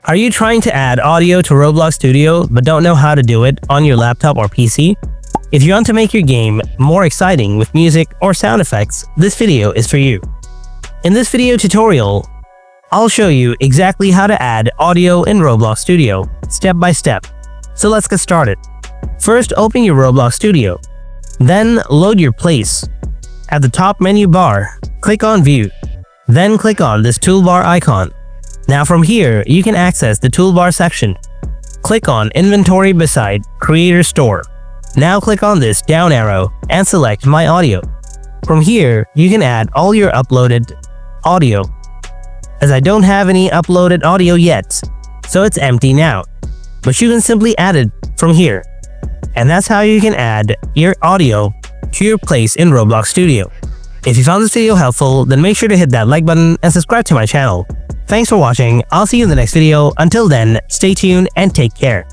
Are you trying to add audio to Roblox Studio but don't know how to do it on your laptop or PC? If you want to make your game more exciting with music or sound effects, this video is for you. In this video tutorial, I'll show you exactly how to add audio in Roblox Studio, step by step. So let's get started. First, open your Roblox Studio. Then load your place. At the top menu bar, click on View. Then click on this toolbar icon. Now from here, you can access the toolbar section. Click on Inventory beside Creator Store. Now click on this down arrow and select My Audio. From here, you can add all your uploaded audio. As I don't have any uploaded audio yet, so it's empty now. But you can simply add it from here. And that's how you can add your audio to your place in Roblox Studio. If you found this video helpful, then make sure to hit that like button and subscribe to my channel. Thanks for watching. I'll see you in the next video. Until then, stay tuned and take care.